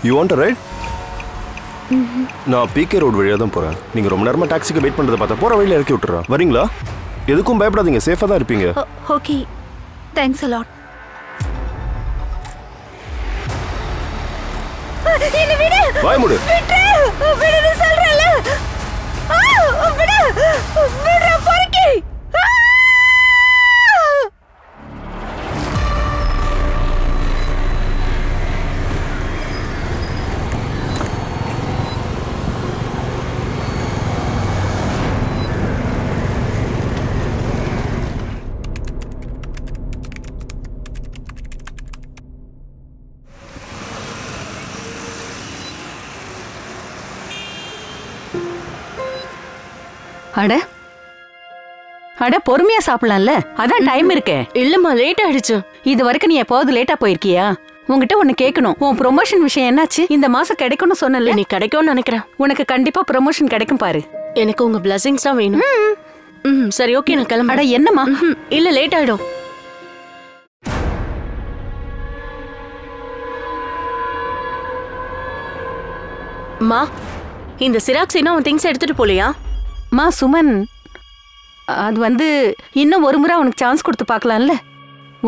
You want a right? நான் PK road வழியாக தான் போகிறேன். நீங்கள் ரொம்ப நேரமாக டாக்ஸிக்கு வெயிட் பண்ணுறதை பார்த்தா போகிற வழியில் இறக்கி விட்டுறேன். வரீங்களா? எதுக்கும் பயப்படாதீங்க, சேஃபாக தான் இருப்பீங்க. Okay, thanks a lot. வாய் மூடு. விடு சொல்றல. விடு. விடு பொறுக்கி. அட அட பொறுமையா சாப்பிடலாம்ல, அதான் டைம் இருக்கே. இல்லம்மா, லேட் ஆயிடுச்சு. இது வரைக்கும் நீ எப்போது லேட்டா போயிருக்கியா? உங்ககிட்ட ஒண்ணு கேட்கணும். உன் ப்ரொமோஷன் விஷயம் என்னாச்சு? இந்த மாசம் கிடைக்கும்னு சொன்னல. நீ கிடைக்கும்னு நினைக்கிறேன். உனக்கு கண்டிப்பா ப்ரொமோஷன் கிடைக்கும் பாரு. எனக்கு உங்க பிளஸிங்ஸ் தான் வேணும். சரி, ஓகே, நான் கிளம்புறேன். அட என்னம்மா? இல்ல, லேட் ஆயிடும். மா, இந்த சிராக்ஸ் இன்னும் அவன் திங்ஸ் எடுத்துட்டு போலையா? மா சுமன், அது வந்து இன்னும் ஒரு முறை அவனுக்கு சான்ஸ் கொடுத்து பார்க்கலாம்ல.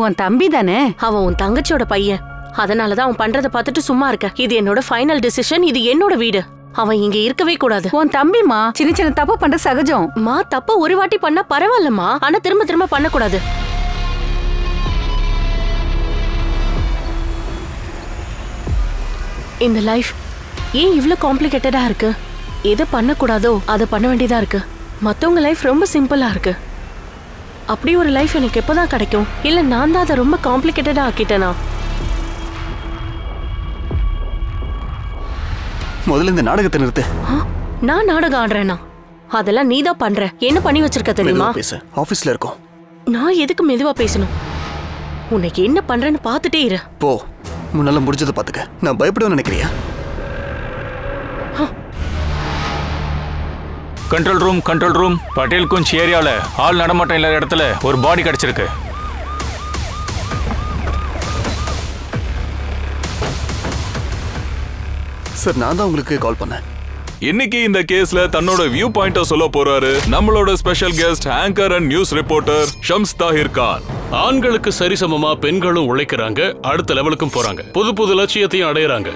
உன் தம்பி தானே. அவன் உன் தங்கச்சியோட பையன். அதனாலதான் அவன் பண்றதை பார்த்துட்டு சும்மா இருக்க. இது என்னோட ஃபைனல் டிசிஷன். இது என்னோட வீடு. அவன் இங்க இருக்கவே கூடாது. உன் தம்பிமா சின்ன சின்ன தப்பு பண்ற சகஜம். மா, தப்பு ஒரு வாட்டி பண்ணா பரவாயில்லம்மா, ஆனா திரும்ப திரும்ப பண்ணக்கூடாது. இந்த லைஃப் ஏன் இவ்ளோ காம்ப்ளிகேட்டடா இருக்கு? எதை பண்ணக்கூடாதோ அதை பண்ண வேண்டியதா இருக்கு. மத்தவங்க லைஃப் ரொம்ப சிம்பிளா இருக்கு. அப்படி ஒரு லைஃப் எனக்கு எப்பதான் கிடைக்கும்? இல்ல நான் தான் அதை ரொம்ப காம்ப்ளிகேட்டடா ஆக்கிட்டேனா? முதல்ல இந்த நாடகத்தை நிறுத்து. நான் நாடகம் ஆடுறேனா? அதெல்லாம் நீதான் பண்ற. என்ன பண்ணி வச்சிருக்க தெரியுமா? ஆபீஸ்ல இருக்கோம். நான் எதுக்கு மெதுவா பேசணும்? உனக்கு என்ன பண்றேன்னு பாத்துட்டே இரு. போ, முன்னால முடிஞ்சதை பாத்துக்க. நான் பயப்படுவேன்னு நினைக்கிறியா? Control room. பட்டேல் குஞ்ச் ஏரியால ஆள் நடமாட்டம் இல்லாத இடத்துல ஒரு பாடி கிடைச்சிருக்கு. சார், நான் தான் உங்களுக்கு கால் பண்ணேன். இன்னைக்கு இந்த கேஸ்ல தன்னோட வியூ பாயிண்ட சொல்ல போறாரு நம்மளோட special guest anchor and news reporter Shams Tahir Khan. ஆண்களுக்கு சரிசமமா பெண்களும் உழைக்கிறாங்க, அடுத்த லெவலுக்கும் போறாங்க, புது லட்சியத்தையும் அடையறாங்க.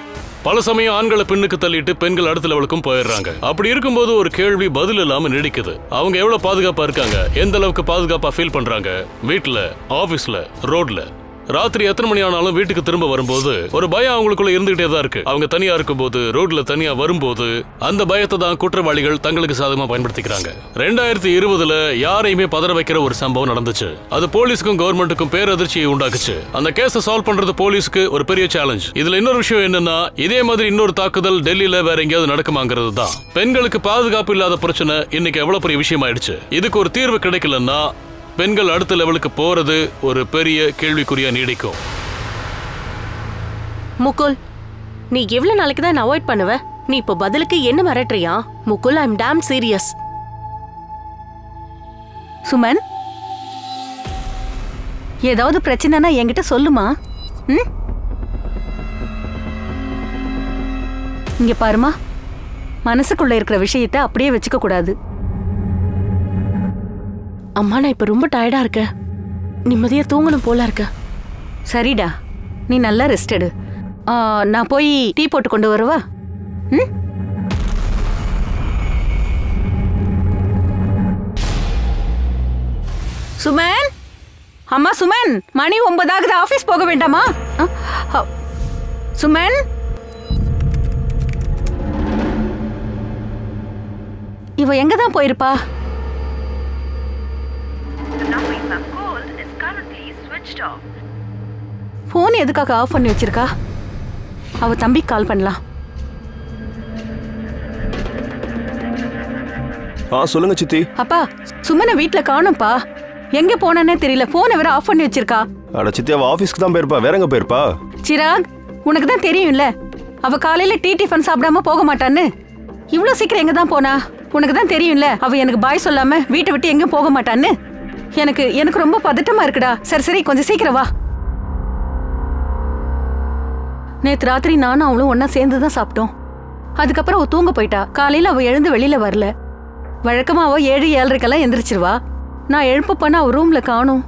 பல சமயம் ஆண்களை பின்னுக்கு தள்ளிட்டு பெண்கள் அடுத்த லெவலுக்கும் போயிடுறாங்க. அப்படி இருக்கும்போது ஒரு கேள்வி பதில் இல்லாம நீடிக்குது. அவங்க எவ்வளவு பாதுகாப்பா இருக்காங்க, எந்த அளவுக்கு பாதுகாப்பா ஃபீல் பண்றாங்க? வீட்டுல, ஆபீஸ்ல, ரோட்ல, ராத்திரி எத்தனை மணி ஆனாலும் வீட்டுக்கு திரும்ப வரும்போது ஒரு பயம் அவங்களுக்குள்ள இருந்துகிட்டே தான் இருக்கு. அவங்க தனியா இருக்கும்போது, ரோட்ல தனியா வரும்போது அந்த பயத்தை தான் குற்றவாளிகள் தங்களுக்கு சாதகமா பயன்படுத்திக்கிறாங்க. 2020 யாரையுமே பதற வைக்கிற ஒரு சம்பவம் நடந்துச்சு. அது போலீஸுக்கும் கவர்மெண்ட்டுக்கும் பேரதிர்ச்சியை உண்டாக்குச்சு. அந்த கேஸை சால்வ் பண்றது போலீஸ்க்கு ஒரு பெரிய சேலஞ்ச். இதுல இன்னொரு விஷயம் என்னன்னா, இதே மாதிரி இன்னொரு தாக்குதல் டெல்லியில வேற எங்கேயாவது நடக்குமாங்கிறது தான். பெண்களுக்கு பாதுகாப்பு இல்லாத பிரச்சனை இன்னைக்கு எவ்வளவு பெரிய விஷயம் ஆயிடுச்சு. இதுக்கு ஒரு தீர்வு கிடைக்கலன்னா பெண்கள் அடுத்த லெவலுக்கு போறது ஒரு பெரிய கேள்விக்குறியா நீடிக்கும். முகுல், நீ எவ்வளவு நாளைக்கு தான் அவாய்ட் பண்ணுவ? நீ இப்போ பதிலுக்கு என்ன மிரட்டுறியா? முகுல், ஐ அம் டாம் சீரியஸ். சுமன், ஏதாவது பிரச்சனைனா என்கிட்ட சொல்லுமா. இங்க பாருமா, மனசுக்குள்ள இருக்கிற விஷயத்தை அப்படியே வச்சுக்க கூடாது. அம்மா, நான் இப்ப ரொம்ப டயர்டா இருக்கேன். நிம்மதியா தூங்கணும் போல இருக்க. சரிடா, நீ நல்லா ரெஸ்ட் எடு. நான் போய் டீ போட்டு கொண்டு வரவா? சுமன், அம்மா சுமன், மணி 9 ஆகுது, ஆபீஸ் போக வேண்டாமா? சுமன், இவ எங்க தான் போயிருப்பா? போன் எதுக்காக ஆஃப் பண்ணி வச்சிருக்கா? அவ தம்பிக்கு கால் பண்ணலாம். சொல்லுங்க சித்தி. அப்பா, சுமனை வீட்ல காணோம்ப்பா. எங்க போனேன்னே தெரியல. போனை வேற ஆஃப் பண்ணி வச்சிருக்கா. அட சித்தி, அவ ஆபீஸ்க்கு தான் போயிருப்பா. வேற எங்க போயிருப்பா? சிராக், உனக்கு தான் தெரியும்ல, அவ காலையில டீ டிஃபன் சாப்பிடாம போக மாட்டான்னு. இவ்வளவு சீக்கிரம் எங்க தான் போனா? உனக்கு தான் தெரியும்ல, அவ எனக்கு பாய் சொல்லாம வீட்டை விட்டு எங்க போக மாட்டான்னு. எனக்கு ரொம்ப பதட்டமா இருக்குடா. சரி கொஞ்சம் சீக்கிரம் வா. நேத்து ராத்திரி நானும் அவளும் ஒன்னா சேர்ந்து தான் சாப்பிட்டோம். அதுக்கப்புறம் அவ தூங்க போயிட்டா. காலையில அவ எழுந்து வெளியில வரல. வழக்கமா அவ 7-7:30 எந்திரிச்சிருவா. நான் எழுப்ப பண்ண அவ ரூம்ல காணோம்.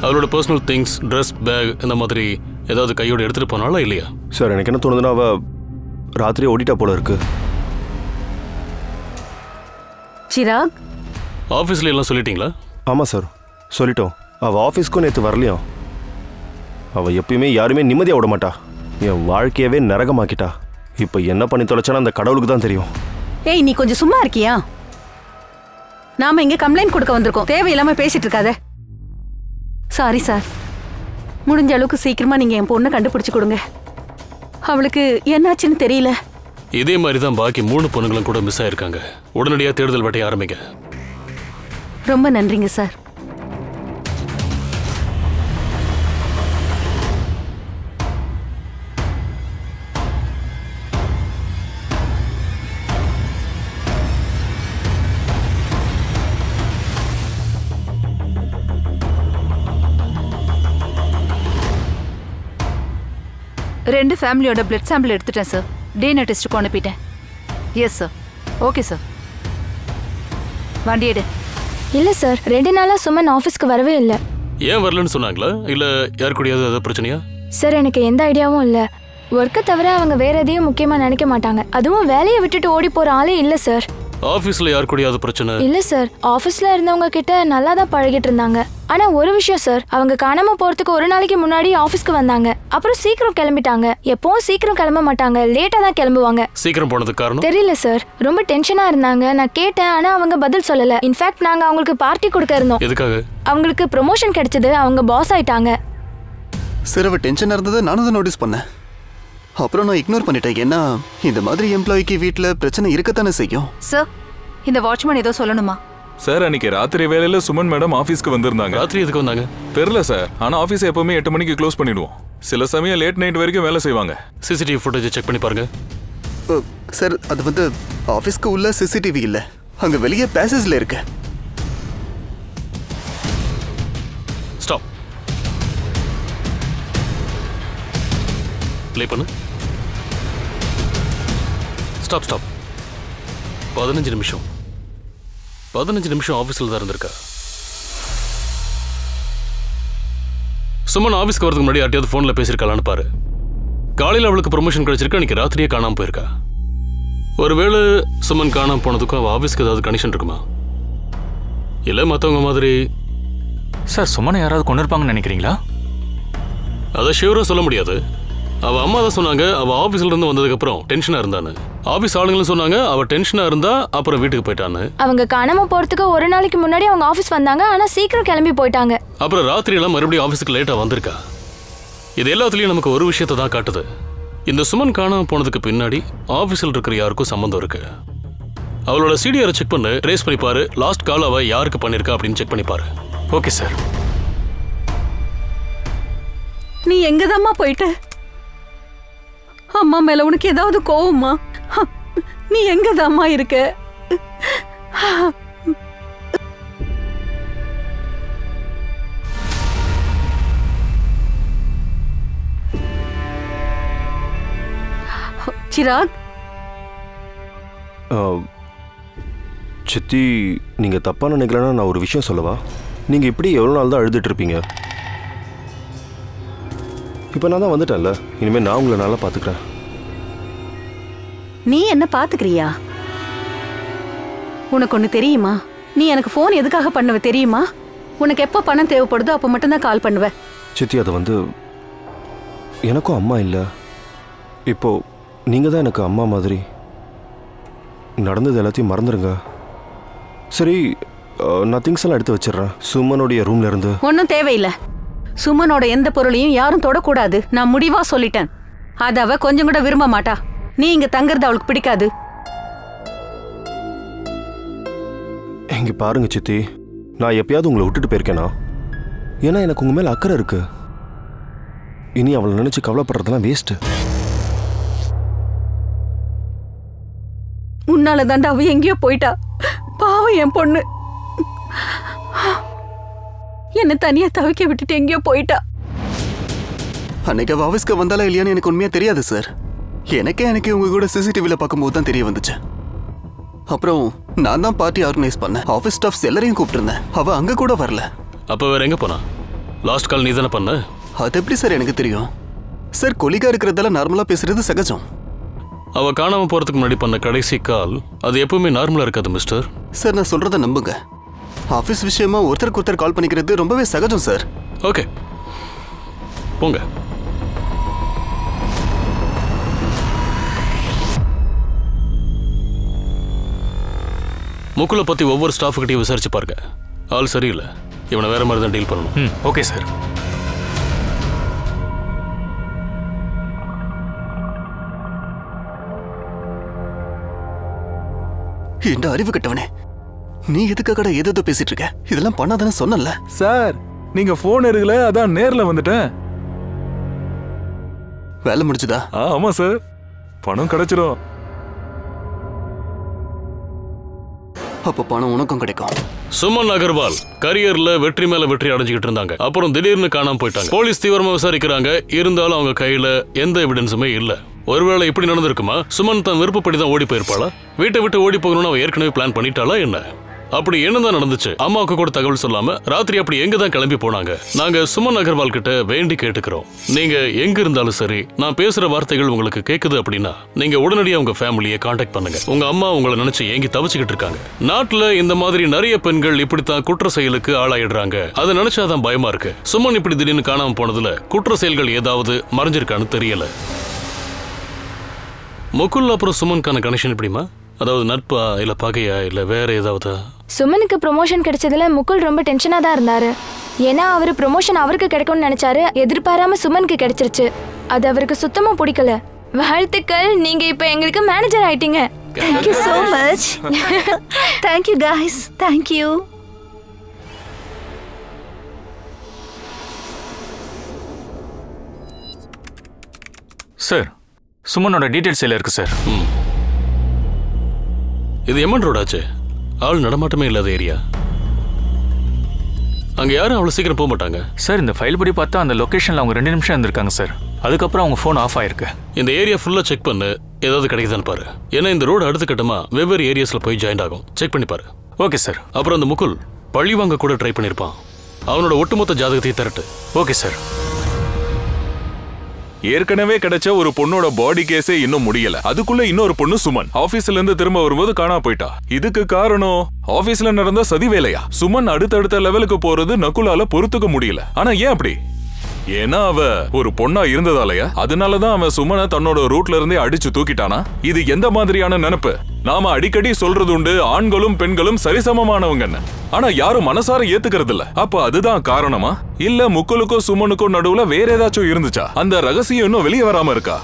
அவளோட பர்சனல் திங்ஸ், ட்ரெஸ், பேக் இந்த மாதிரி ஏதாவது கையோட எடுத்துட்டு போனாலா இல்லையா? சார் எனக்கு என்ன தோணுதுன்னா அவ ராத்திரி ஓடிட்டா போல இருக்கு. சிராக், ஆஃபீஸ்ல எல்லாம் சொல்லிட்டீங்களா? ஆமாம் சார், சொல்லிட்டோம். அவள் ஆஃபீஸ்க்கும் நேற்று வரலையும். அவள் எப்பயுமே யாருமே நிம்மதியாக விட மாட்டா. என் வாழ்க்கையவே நரகமாக்கிட்டா. இப்போ என்ன பண்ணி தொலைச்சானு அந்த கடவுளுக்கு தான் தெரியும். ஏய், நீ கொஞ்சம் சும்மா இருக்கியா? நாம இங்க கம்ப்ளைண்ட் கொடுக்க வந்திருக்கோம். தேவையில்லாம பேசிட்டு இருக்காத. Sorry sir. முடிஞ்ச அளவுக்கு சீக்கிரமா நீங்க என் பொண்ணை கண்டுபிடிச்சு கொடுங்க. அவளுக்கு என்னாச்சுன்னு தெரியல. இதே மாதிரி தான் பாக்கி 3 பொண்ணுங்களும் கூட மிஸ் ஆயிருக்காங்க. உடனடியாக தேடுதல் வேட்டையை ஆரம்பிங்க. ரொம்ப நன்றிங்க சார். ரெண்டு ஃபேமிலியோட பிளட் சாம்பிள் எடுத்துட்டேன் சார். டிஎன்ஏ டெஸ்ட்டுக்கு அனுப்பிட்டேன். Yes sir. Okay sir. வண்டி எடு. இல்லை சார், 2 நாளாக சுமன் ஆஃபீஸ்க்கு வரவே இல்லை. ஏன் வரலன்னு சொன்னாங்களா? இல்லை யாரு கூடயாவது ஏதாவது பிரச்சனையா? சார் எனக்கு எந்த ஐடியாவும் இல்லை. ஒர்க்கை தவிர அவங்க வேற எதையும் முக்கியமாக நினைக்க மாட்டாங்க. அதுவும் வேலையை விட்டுட்டு ஓடி போகிற ஆளே இல்லை சார். ஆஃபீஸில் யாரு கூடயாவது பிரச்சனை? இல்லை சார், ஆஃபீஸில் இருந்தவங்க கிட்ட நல்லா தான் பழகிட்டு இருந்தாங்க. ஆனால் ஒரு விஷயம் சார், அவங்க காணாமல் போகிறதுக்கு 1 நாளைக்கு முன்னாடி ஆஃபீஸ்க்கு வந்தாங்க. அப்புறம் சீக்கிரம் கிளம்பிட்டாங்க. எப்பவும் சீக்கிரம் கிளம்ப மாட்டாங்க, லேட்டாக தான் கிளம்புவாங்க. சீக்கிரம் போனதுக்கு காரணம் தெரியல சார். ரொம்ப டென்ஷனாக இருந்தாங்க. நான் கேட்டேன், ஆனால் அவங்க பதில் சொல்லலை. இன்ஃபேக்ட் நாங்கள் அவங்களுக்கு பார்ட்டி கொடுக்க இருந்தோம். எதுக்காக? அவங்களுக்கு ப்ரொமோஷன் கிடைச்சது, அவங்க பாஸ் ஆயிட்டாங்க. சார் அவ டென்ஷனாக இருந்ததை நானும் தான் நோட்டீஸ் பண்ணேன். அப்புறம் நான் இக்னோர் பண்ணிட்டேன். ஏன்னா இந்த மாதிரி எம்ப்ளாய்க்கு வீட்டில் பிரச்சனை இருக்கத்தானே செய்யும். சார், இந்த வாட்ச்மேன் ஏதோ சொல்லணுமா? சார் அன்னைக்கு ராத்திரி வேலையில சுமன் மேடம் ஆஃபீஸ்க்கு வந்திருந்தாங்க. ராத்திரி எதுக்கு வந்தாங்க? தெரியல சார். ஆனால் ஆஃபீஸ் எப்பவுமே 8 மணிக்கு க்ளோஸ் பண்ணிடுவோம். சில சமயம் லேட் நைட் வரைக்கும் வேலை செய்வாங்க. சிசிடிவி ஃபுட்டேஜ் செக் பண்ணி பாருங்க. சார் அது வந்து ஆஃபீஸ்க்கு உள்ள சிசிடிவி இல்லை, அங்கே வெளியே பேசேஜில் இருக்கு. ஸ்டாப். ப்ளே பண்ணு. Stop stop. 15 நிமிஷம். 15 நிமிஷம் ஆஃபீஸில் தான் இருந்திருக்கா. சுமன் ஆஃபீஸ்க்கு வரதுக்கு முன்னாடி யார்ட்டையாவது ஃபோனில் பேசியிருக்கலான்னு பாரு. காலையில் அவளுக்கு ப்ரொமோஷன் கிடைச்சிருக்கா, அன்றைக்கி ராத்திரியே காணாமல் போயிருக்கா. ஒருவேளை சுமன் காணாமல் போனதுக்கும் அவள் ஆஃபீஸ்க்கு ஏதாவது கனெக்ஷன் இருக்குமா? இல்லை மற்றவங்க மாதிரி. சார், சுமனை யாராவது கொண்டு இருப்பாங்கன்னு நினைக்கிறீங்களா? அதை ஷியூராக சொல்ல முடியாது. அவள் அம்மா தான் சொன்னாங்க அவள் ஆஃபீஸ்லேருந்து வந்ததுக்கப்புறம் டென்ஷனாக இருந்தான்னு. ஆஃபீஸ் ஆளுங்களும் சொன்னாங்க அவள் டென்ஷனாக இருந்தா அப்புறம் வீட்டுக்கு போயிட்டான்னு. அவங்க காணாமல் போகிறதுக்கு 1 நாளைக்கு முன்னாடி அவங்க ஆஃபீஸ் வந்தாங்க, ஆனால் சீக்கிரம் கிளம்பி போயிட்டாங்க. அப்புறம் ராத்திரியெல்லாம் மறுபடியும் ஆஃபீஸுக்கு லேட்டாக வந்திருக்கா. இது எல்லாத்துலேயும் நமக்கு ஒரு விஷயத்தை தான் காட்டுது. இந்த சுமன் காணாமல் போனதுக்கு பின்னாடி ஆஃபீஸில் இருக்கிற யாருக்கும் சம்மந்தம் இருக்கு. அவளோட சிடிஆரை செக் பண்ணு, ட்ரேஸ் பண்ணி பாரு. லாஸ்ட் கால் அவள் யாருக்கு பண்ணியிருக்கா அப்படின்னு செக் பண்ணி பாரு. Okay sir. நீ எங்கதாம்மா போயிட்ட? அம்மா மேல உனக்கு ஏதாவது கோவமா? நீ எங்கதாம்மா இருக்க? சிராக், சித்தி நீங்க தப்பா நினைக்கலன்னா நான் ஒரு விஷயம் சொல்லவா? நீங்க இப்படி எவ்வளவு நாள் தான் அழுதுட்டு இருப்பீங்க? இப்போ நான் தான் வந்துட்டேன்ல, இனிமேல் நான் உங்களை நல்லா பார்த்துக்கிறேன். நீ என்ன பார்த்துக்கிறியா? உனக்கு ஒன்று தெரியுமா? நீ எனக்கு ஃபோன் எதுக்காக பண்ணுவ தெரியுமா? உனக்கு எப்போ பணம் தேவைப்படுதோ அப்போ மட்டும்தான் கால் பண்ணுவ. சித்தி அது வந்து எனக்கும் அம்மா இல்லை. இப்போ நீங்கள் தான் எனக்கு அம்மா மாதிரி. நடந்தது எல்லாத்தையும் மறந்துடுங்க. சரி, நான் திங்ஸ் எல்லாம் எடுத்து வச்சிடுறேன் சுமனுடைய ரூம்ல இருந்து. ஒன்றும் தேவையில்லை. சுமனோட எந்த பொருளையும் யாரும் தொடக்கூடாது. நான் முடிவா சொல்லிட்டேன். அதை அவ கொஞ்சம் கூட விரும்ப மாட்டா. நீ இங்க தங்கறது அவளுக்கு பிடிக்காது. இங்க பாருங்க சித்தி, நான் எப்பயாவது உங்களை விட்டுட்டு போயிருக்கேனா? ஏன்னா எனக்கு உங்க மேல அக்கறை இருக்கு. இனி அவளை நினைச்சு கவலைப்படுறதெல்லாம் வேஸ்ட். உன்னால தாண்டா அவ எங்கேயோ போயிட்டா. பாவம் என் பொண்ணு. என்ன தனியா தவிக்க விட்டுட்டு எங்கேயோ போயிட்டா. அன்னைக்கு அவ ஆஃபீஸ்க்கு வந்தாலா இல்லையான்னு எனக்கு உண்மையா தெரியாது சார். எனக்கு உங்க கூட சிசிடிவில பார்க்கும்போது தான் தெரிய வந்துச்சு. அப்புறம் நான் தான் பார்ட்டி ஆர்கனைஸ் பண்ணேன். ஆஃபீஸ் ஸ்டாஃப்ஸ் எல்லாரையும் கூப்பிட்டுருந்தேன். அவ அங்க கூட வரல. அப்ப வேற எங்க போனா? லாஸ்ட் கால் நீ தானே பண்ண? அது எப்படி சார் எனக்கு தெரியும்? சார் கொலிகா இருக்கிறதால நார்மலா பேசுறது சகஜம். அவ காணாம போறதுக்கு முன்னாடி பண்ண கடைசி கால் அது எப்பவுமே நார்மலா இருக்காது மிஸ்டர். சார் நான் சொல்றத நம்புங்க. ஆஃபீஸ் விஷயமா ஒருத்தருக்கு ஒருத்தர் கால் பண்ணிக்கிறது ரொம்பவே சகஜம் சார். ஓகே போங்க. முக்குல பத்தி ஒவ்வொரு ஸ்டாஃப் கிட்டையும் விசாரிச்சு பாருங்க. ஆள் சரியில்லை. இவனை வேற மாதிரி தான் டீல் பண்ணணும். Okay sir. இந்த அறிவு கட்டவனே, நீ எதுக்காகடா ஏதோ பேசிட்டு இருக்க? இதெல்லாம் பண்ணாதானே சொன்னல. சார் நீங்க போன் எடுக்கல, அதான் நேர்ல வந்துட்டேன். வேலை முடிச்சுதா? ஆமா சார், பணம் கிடைச்சிரும். அப்ப பணம் உனக்கும் கிடைக்கும். சுமன் அகர்வால் கரியர்ல வெற்றி மேல வெற்றி அடைஞ்சுக்கிட்டு இருந்தாங்க. அப்புறம் திடீர்னு காணாம போயிட்டாங்க. போலீஸ் தீவிரமா விசாரிக்கிறாங்க. இருந்தாலும் அவங்க கையில எந்த எவிடன்ஸுமே இல்ல. ஒருவேளை இப்படி நடந்திருக்குமா? சுமன் தன் விருப்பப்படி தான் ஓடி போயிருப்பாளா? வீட்டை விட்டு ஓடி போகணும்னு அவ ஏற்கனவே பிளான் பண்ணிட்டாளா என்ன? அப்படி என்னதான் நடந்துச்சு? அம்மாவுக்கு கூட தகவல் சொல்லாம ராத்திரி அப்படி எங்க தான் கிளம்பி போனாங்க? நாங்க சுமன் அகர்வால் கிட்ட வேண்டி கேட்டுக்கிறோம். நீங்க எங்க இருந்தாலும் சரி, நான் பேசுற வார்த்தைகள் உங்களுக்கு கேக்குது அப்படின்னா நீங்க உடனடியா உங்க ஃபேமிலியை கான்டாக்ட் பண்ணுங்க. உங்க அம்மா உங்களை நினைச்சு ஏங்கி தவிச்சுக்கிட்டு இருக்காங்க. நாட்டுல இந்த மாதிரி நிறைய பெண்கள் இப்படித்தான் குற்ற செயலுக்கு ஆளாயிடுறாங்க. அதை நினைச்சாதான் பயமா இருக்கு. சுமன் இப்படி திடீர்னு காணாம போனதுல குற்ற செயல்கள் ஏதாவது மறைஞ்சிருக்கான்னு தெரியல. முகுல் அப்புறம் சுமனுக்கான கனெக்ஷன் எப்படிமா? அதாவது நட்பா இல்ல பகையா இல்ல வேற ஏதாவது? சுமனுக்கு ப்ரொமோஷன் கிடைச்சதுல முகுல் ரொம்ப டென்ஷனா தான் இருந்தாரு. ஏன்னா அவரு ப்ரொமோஷன் அவருக்கு கிடைக்கும்னு நினைச்சாரு. எதிர்பாராம சுமனுக்கு கிடைச்சிருச்சு. அது அவருக்கு சுத்தமா பிடிக்கல. வாழ்த்துக்கள், நீங்க இப்ப எங்களுக்கு மேனேஜர் ஆயிட்டீங்க. Thank you so much. Thank you guys. Thank you. Sir, சுமனோட டீடைல்ஸ் எல்லாம் இருக்கு சார். இது எமன் ரோட் ஆச்சு. ஆள் நடமாட்டமே இல்லாத ஏரியா. அங்க யாரும் அவ்வளவு சீக்கிரம் போக மாட்டாங்க சார். இந்த ஃபைல் படி பார்த்தா அந்த லொகேஷன்ல அவங்க 2 நிமிஷம் இருந்திருக்காங்க சார். அதுக்கப்புறம் அவங்க ஃபோன் ஆஃப் ஆயிருக்கு. இந்த ஏரியா ஃபுல்லா செக் பண்ணு, ஏதாவது கிடைக்குதான்னு பாரு. ஏன்னா இந்த ரோடு அடுத்த கட்டமா வெவ்வேறு ஏரியாஸ்ல போய் ஜாயின் ஆகும். செக் பண்ணி பாரு. Okay sir. அப்புறம் அந்த முகுல் பழி வாங்க கூட ட்ரை பண்ணிருப்பான். அவனோட ஒட்டுமொத்த ஜாதகத்தையும் தரட்டு. Okay sir. ஏற்கனவே கிடைச்ச ஒரு பொண்ணோட பாடி கேஸே இன்னும் முடியல. அதுக்குள்ள இன்னொரு பொண்ணு சுமன் ஆபீஸ்ல இருந்து திரும்ப வரும்போது காணா போயிட்டா. இதுக்கு காரணம் ஆபீஸ்ல நடந்த சதி வேலையா? சுமன் அடுத்தடுத்த லெவலுக்கு போறது நகுலால பொறுத்துக்க முடியல. ஆனா ஏன் அப்படி? ஏன்னா அவ ஒரு பொண்ணா இருந்ததாலயா? அதனாலதான் அவன் சுமனை தன்னோட ரூட்ல இருந்தே அடிச்சு தூக்கிட்டானா? இது எந்த மாதிரியான நினைப்பு? நாம அடிக்கடி சொல்றது உண்டு, ஆண்களும் பெண்களும் சரிசமமானவங்கன்னு. ஆனா யாரும் மனசார ஏத்துக்கிறது இல்ல. அப்ப அதுதான் காரணமா? இல்ல முக்குலுக்கும் சுமனுக்கும் நடுவுல வேற ஏதாச்சும் இருந்துச்சா? அந்த ரகசியம் இன்னும் வெளியே வராம இருக்கா?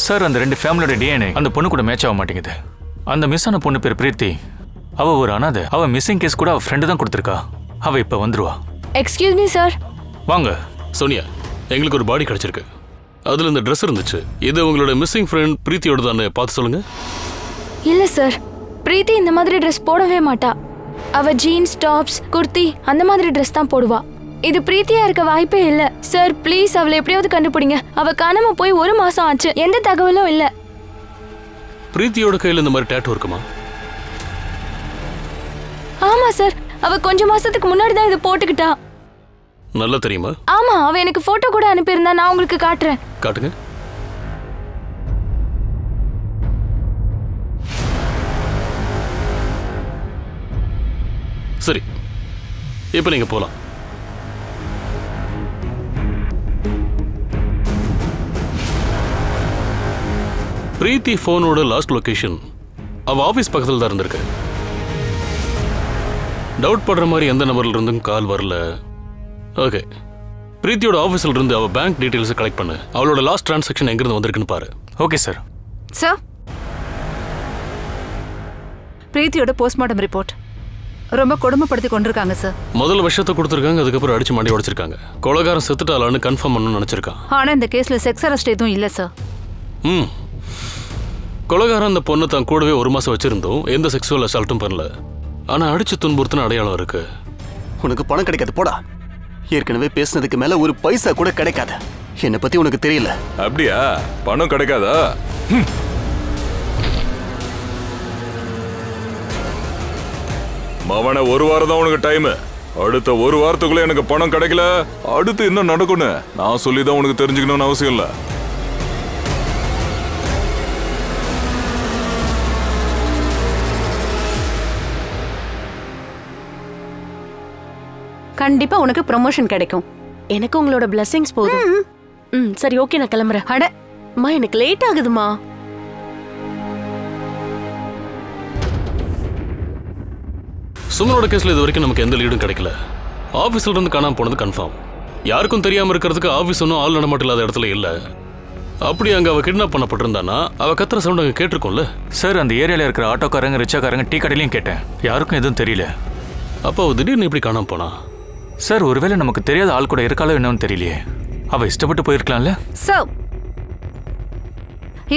சார், அந்த 2 ஃபேமிலியோட டிஎன்ஏ அந்த பொண்ணு கூட மேட்ச் ஆக மாட்டேங்குது. அந்த மிஸ் ஆன பொண்ணு பேர் பிரீத்தி. அவ ஒரு அனாதை. அவ மிஸ்ஸிங் கேஸ் கூட அவ ஃப்ரெண்டு தான் கொடுத்துருக்கா. அவ இப்ப வந்துருவா. Excuse me sir. வாங்க. சோனியா, எங்களுக்கு ஒரு பாடி கிடைச்சிருக்கு. அதுல இந்த ட்ரெஸ் இருந்துச்சு. இது உங்களோட மிஸ்ஸிங் ஃப்ரெண்ட் பிரீத்தியோட தானே? பார்த்து சொல்லுங்க. இல்ல சார், பிரீத்தி இந்த மாதிரி ட்ரெஸ் போடவே மாட்டா. அவ ஜீன்ஸ், டாப்ஸ், குர்த்தி அந்த மாதிரி ட்ரெஸ் தான் போடுவா. இது பிரீத்தியா இருக்க வாய்ப்பே இல்ல சார். ப்ளீஸ் அவளை எப்படியாவது கண்டுபிடிங்க. அவ காணாம போய் 1 மாசம் ஆச்சு. எந்த தகவலும் இல்ல. பிரீத்தியோட கையில இந்த மாதிரி டேட்டூ இருக்குமா? ஆமா சார், அவ கொஞ்ச மாசத்துக்கு முன்னாடி தான் இதை போட்டுக்கிட்டா. நல்லா தெரியுமா? ஆமா, அவ எனக்கு போட்டோ கூட அனுப்பியிருந்தா. நான் உங்களுக்கு காட்டுறேன். காட்டுங்க. சரி, இப்ப நீங்க போலாம். பிரீத்தி போனோட லாஸ்ட் லொகேஷன் அவ ஆபீஸ் பக்கத்துல தான் இருந்திருக்கு. டவுட் படுற மாதிரி எந்த நபர்ல இருந்தும் கால் வரல. ஓகே, பிரீத்தியோட ஆபீஸ்ல இருந்து அவ பேங்க் டீடைல்ஸ் கலெக்ட் பண்ணு. அவளோட லாஸ்ட் டிரான்சாக்ஷன் எங்க இருந்து வந்திருக்குன்னு பாரு. Okay sir. சார், பிரீத்தியோட போஸ்ட்மார்ட்டம் ரிப்போர்ட் ரொம்ப கொடுமைப்படுத்தி கொண்டிருக்காங்க சார். முதல்ல விஷத்தை கொடுத்துருக்காங்க, அதுக்கப்புறம் அடிச்சு மண்டி உடைச்சிருக்காங்க. கொலைகாரன் செத்துட்டாளான்னு கன்ஃபார்ம் பண்ணணும்னு நினைச்சிருக்கான். ஆனா இந்த கேஸ்ல செக்ஸ் அரெஸ்ட் எதுவும் இல்ல சார். கொலைகாரன் அந்த பொண்ணை தான் கூடவே 1 மாசம் வச்சிருந்தோம். எந்த செக்ஸுவல் அசால்ட்டும் பண்ணல. ஆனா அடிச்சு துன்புறுத்தின அடையாளம் இருக்கு. உனக்கு பணம் கிடைக்காது, போடா. ஏற்கனவே பேசுனதுக்கு மேல ஒரு பைசா கூட கிடைக்காது. என்னை பத்தி உனக்கு தெரியல. அப்படியா? பணம் கிடைக்காதா? மவன ஒரு வாரம் தான் உனக்கு டைம். அடுத்த ஒரு வாரத்துக்குள்ள எனக்கு பணம் கிடைக்கல, அடுத்து என்ன நடக்கும்னு நான் சொல்லிதான் உனக்கு தெரிஞ்சுக்கணும்னு அவசியம் இல்ல. கண்டிப்பா உனக்கு ப்ரமோஷன் கிடைக்கும். எனக்கு உங்களோட பிளெஸிங்ஸ் போதும். சரி ஓகே, நான் கிளம்புறேன். அட அம்மா, எனக்கு லேட் ஆகுதுமா. சுமனோட கேஸ்ல இது வரைக்கும் நமக்கு எந்த லீடும் கிடைக்கல. ஆபீஸ்ல இருந்து காணாம போனது கன்ஃபார்ம். யாருக்கும் தெரியாம இருக்கிறதுக்கு ஆபீஸ் ஒன்றும் ஆள் நடமாட்டம் இல்லாத இடத்துல இல்ல. அப்படி அங்க அவ கிட்னாப் பண்ணப்பட்டிருந்தானா அவ கத்துற சவுண்ட் அங்க கேட்டிருக்கோம்ல. சார், அந்த ஏரியால இருக்கிற ஆட்டோக்காரங்க ரிச்சாக்காரங்க டீ கடையிலையும் கேட்டேன், யாருக்கும் எதுவும் தெரியல. அப்போ அவ திடீர்னு எப்படி காணாம போனா? சார், ஒருவேளை நமக்கு தெரியாத ஆள் கூட இருக்காளோ என்னன்னு தெரியலையே. அவ இஷ்டப்பட்டு போயிருக்கலாம்ல. சார்,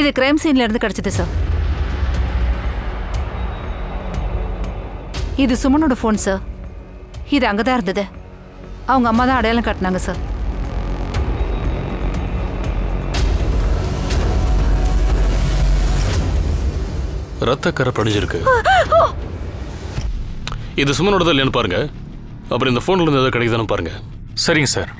இது கிரைம் சீன்ல இருந்து கிடைச்சது சார். இது சுமனோட ஃபோன் சார். இது அங்கதான் இருந்தது. அவங்க அம்மா தான் அடையாளம் காட்டினாங்க சார். ரத்த கரை படிஞ்சிருக்கு. இது சுமனோட இல்லையான்னு பாருங்க. அப்புறம் இந்த போன்ல இருந்து ஏதாவது கிடைக்குதான்னு பாருங்க. சரிங்க சார்.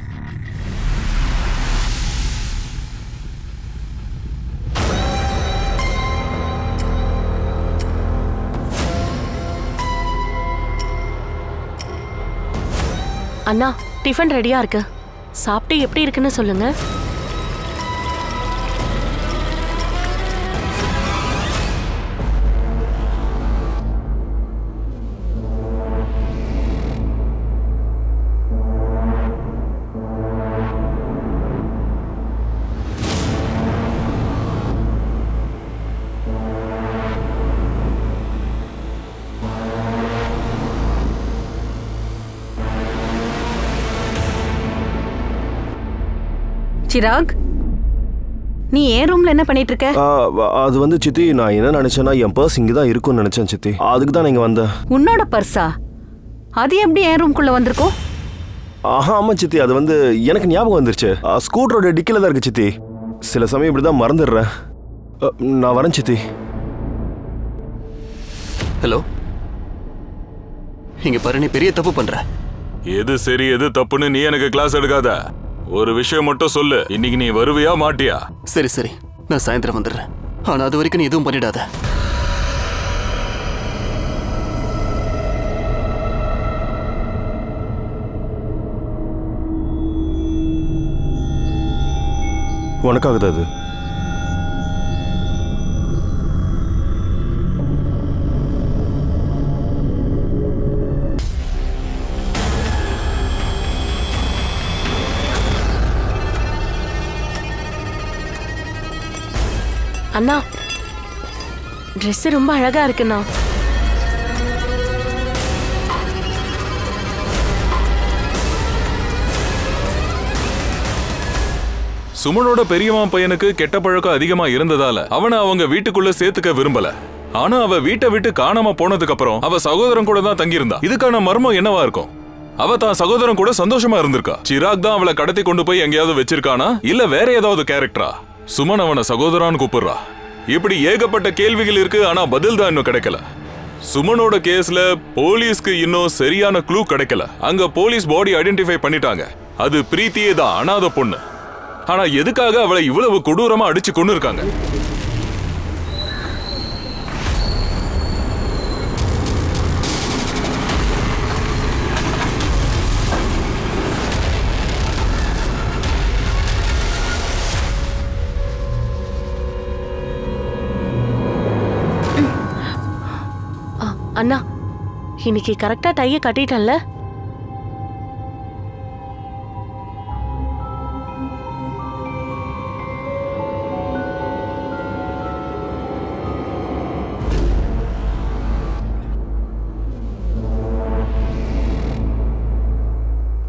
அண்ணா, டிஃபன் ரெடியா இருக்கு. சாப்பிட்டு எப்படி இருக்குன்னு சொல்லுங்க. சிராக், நீ ஏன் ரூம்ல என்ன பண்ணிட்டு இருக்க? அது வந்து சித்தி, நான் என்ன நினைச்சேன்னா என் பர்ஸ் இங்கே தான் இருக்கும்னு நினைச்சேன் சித்தி. அதுக்கு தான் இங்கே வந்தேன். உன்னோட பர்ஸா? அது எப்படி என் ரூம்குள்ள வந்திருக்கும்? ஆமாம் சித்தி, அது வந்து எனக்கு ஞாபகம் வந்துருச்சு. ஸ்கூட்டரோட டிக்கில தான் இருக்கு சித்தி. சில சமயம் இப்படி தான் மறந்துடுறேன். நான் வரேன் சித்தி. ஹலோ, இங்க பாரு, நீ பெரிய தப்பு பண்ற. எது சரி எது தப்புன்னு நீ எனக்கு கிளாஸ் எடுக்காத. ஒரு விஷயம் மட்டும் சொல்லு, இன்னைக்கு நீ வருவியா மாட்டியா? சரி சரி, நான் சாயந்தரம் வந்துடுறேன். ஆனா அது வரைக்கும் நீ எதுவும் பண்ணிடாத. உனக்காக தான் அது. அண்ணா, ட்ரெஸ் ரொம்ப அழகா இருக்குண்ணா. சுமனோட பெரியம்மா பையனுக்கு கெட்ட பழக்கம் அதிகமா இருந்ததால அவனை அவங்க வீட்டுக்குள்ள சேர்த்துக்க விரும்பல. ஆனா அவ வீட்டை விட்டு காணாம போனதுக்கு அப்புறம் அவ சகோதரன் கூட தான் தங்கியிருந்தா. இதுக்கான மர்மம் என்னவா இருக்கும்? அவ தான் சகோதரன் கூட சந்தோஷமா இருந்திருக்கா. சிராக் தான் அவளை கடத்தி கொண்டு போய் எங்கேயாவது வச்சிருக்கானா, இல்ல வேற ஏதாவது கேரக்டரா? சுமன் அவனை சகோதரான்னு கூப்பிடுறா. இப்படி ஏகப்பட்ட கேள்விகள் இருக்கு, ஆனா பதில் தான் இன்னும் கிடைக்கல. சுமனோட கேஸ்ல போலீஸ்க்கு இன்னும் சரியான க்ளூ கிடைக்கல. அங்க போலீஸ் பாடி ஐடென்டிஃபை பண்ணிட்டாங்க. அது பிரீத்தியே தான், அனாதை பொண்ணு. ஆனா எதுக்காக அவளை இவ்வளவு கொடூரமா அடிச்சு கொண்டு இருக்காங்க? அண்ணா, இன்னைக்கு கரெக்டா டைய கட்டிட்டேன்ல?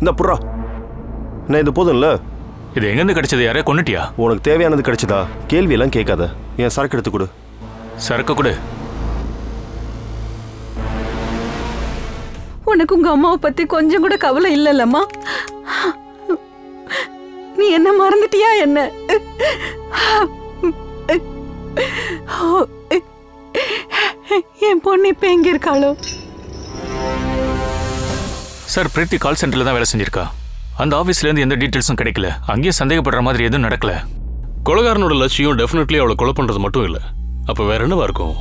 இந்த புறா, நான் இது போதும்ல? இது எங்கேருந்து கிடைச்சது? யாரே கொண்டுட்டியா? உனக்கு தேவையானது கிடைச்சதா? கேள்வியெல்லாம் கேட்காத. என் சரக்கு எடுத்து கொடு. சரக்கு கொடு. உனக்கு உங்க அம்மாவை பத்தி கொஞ்சம் கூட கவலை இல்லல்லம்மா? நீ என்ன மறந்துட்டியா என்ன? என் பொண்ணு இப்ப எங்க இருக்காளோ? சார், பிரீத்தி கால் சென்டர்ல தான் வேலை செஞ்சிருக்கா. அந்த ஆபீஸ்ல இருந்து எந்த டீடைல்ஸும் கிடைக்கல. அங்கேயே சந்தேகப்படுற மாதிரி எதுவும் நடக்கல. கொலைகாரனோட லட்சியம் டெஃபினெட்லி அவளை கொலை பண்றது மட்டும் இல்ல. அப்ப வேற என்னவா இருக்கும்?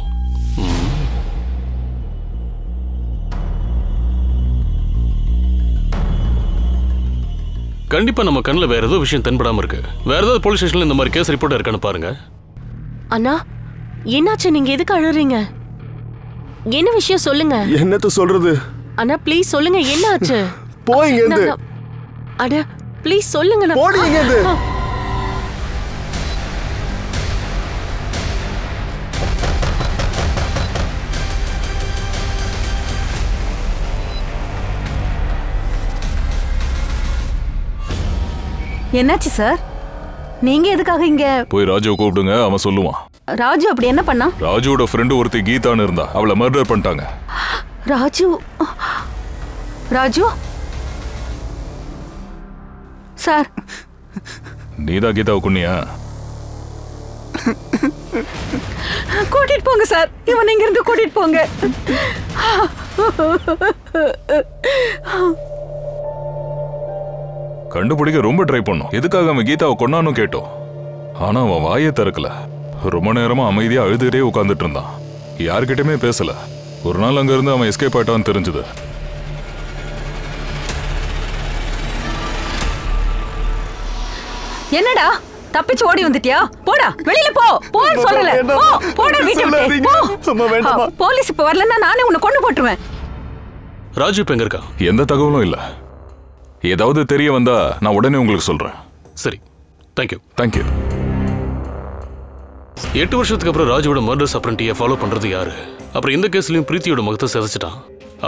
கண்டிப்பா நம்ம கண்ணில் வேற ஏதோ விஷயம் தென்படாம இருக்கு. வேற ஏதாவது போலீஸ் ஸ்டேஷன்ல இந்த மாதிரி கேஸ் ரிப்போர்ட் இருக்கான்னு பாருங்க. அண்ணா, என்னாச்சு? நீங்க எதுக்கு அழுறீங்க? என்ன விஷயம் சொல்லுங்க. என்னத்த சொல்றது? அண்ணா ப்ளீஸ் சொல்லுங்க, என்னாச்சு? போயிங்க இருந்து. அட ப்ளீஸ் சொல்லுங்க. போடிங்க இருந்து. என்னாச்சு சார்? நீங்க எதுக்காக இங்க? போய் ராஜுவை கூப்பிடுங்க, அவன் சொல்லுவான். ராஜு அப்படி என்ன பண்ணா? ராஜுவோட ஃப்ரெண்டு ஒருத்தி கீதான்னு இருந்தா, அவளை மர்டர் பண்ணிட்டாங்க. ராஜு? ராஜு சார், நீதான் கீதாவை கொன்னியா? கூட்டிட்டு போங்க சார், இவன் இங்க இருந்து கூட்டிட்டு போங்க. கண்டுபிடிக்க ரொம்ப ட்ரை பண்ணோம். எதுக்காக அவன் கீதாவை கொன்னான்னு கேட்டோம். ஆனா அவன் வாயே திறக்கல. ரொம்ப நேரமா அமைதியா அழுதுகிட்டே உட்கார்ந்துட்டு இருந்தான். யார்கிட்டயுமே பேசல. ஒரு நாள் அங்க இருந்து அவன் எஸ்கேப் ஆயிட்டான்னு தெரிஞ்சது. என்னடா தப்பிச்சு ஓடி வந்துட்டியா? போடா வெளியில போ. போன்னு சொல்லல. போ, போடா வீட்டை விட்டு. போ. போலீஸ் இப்ப வரலன்னா நானே உன்னை கொண்டு போட்டுருவேன். ராஜு இப்ப எங்க இருக்கா? எந்த தகவலும் இல்ல. ஏதாவது தெரிய வந்தா நான் உடனே உங்களுக்கு சொல்றேன். சரி, தேங்க்யூ. தேங்க்யூ. 8 வருஷத்துக்கு அப்புறம் ராஜுவோட மர்டர்ஸ் அப்ரண்டியை ஃபாலோ பண்றது யாரு? அப்புறம் இந்த கேஸ்லயும் பிரீத்தியோட முகத்தை சிதைச்சிட்டான்,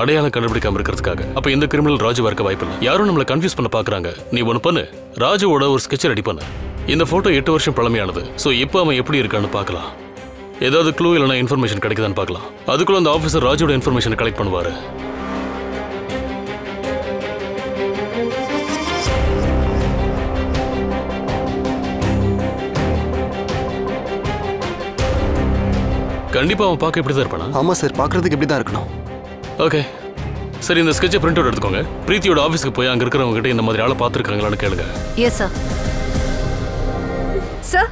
அடையாளம் கண்டுபிடிக்காம இருக்கிறதுக்காக. அப்ப இந்த கிரிமினல் ராஜு இருக்க வாய்ப்பில்லை. யாரும் நம்மளை கன்ஃபியூஸ் பண்ண பாக்குறாங்க. நீ ஒண்ணு பண்ணு, ராஜுவோட ஒரு ஸ்கெட்ச் ரெடி பண்ணு. இந்த போட்டோ 8 வருஷம் பழமையானது. ஸோ இப்போ அவன் எப்படி இருக்கான்னு பார்க்கலாம். ஏதாவது க்ளூ இல்லைனா இன்ஃபர்மேஷன் கிடைக்குதான்னு பார்க்கலாம். அதுக்குள்ள அந்த ஆஃபீஸர் ராஜுவோட இன்ஃபர்மேஷனை கலெக்ட் பண்ணுவாரு. கண்டிப்பா அவன் பார்க்க இப்படி தான் இருப்பானா? ஆமா சார், பார்க்கறதுக்கு இப்படி தான் இருக்கணும். ஓகே சரி, இந்த ஸ்கெட்சை பிரிண்ட் அவுட் எடுத்துக்கோங்க. பிரீத்தியோட ஆஃபீஸ்க்கு போய் அங்கே இருக்கிறவங்க கிட்ட இந்த மாதிரி ஆளை பார்த்துருக்காங்களான்னு கேளுங்க. Yes sir. சார்,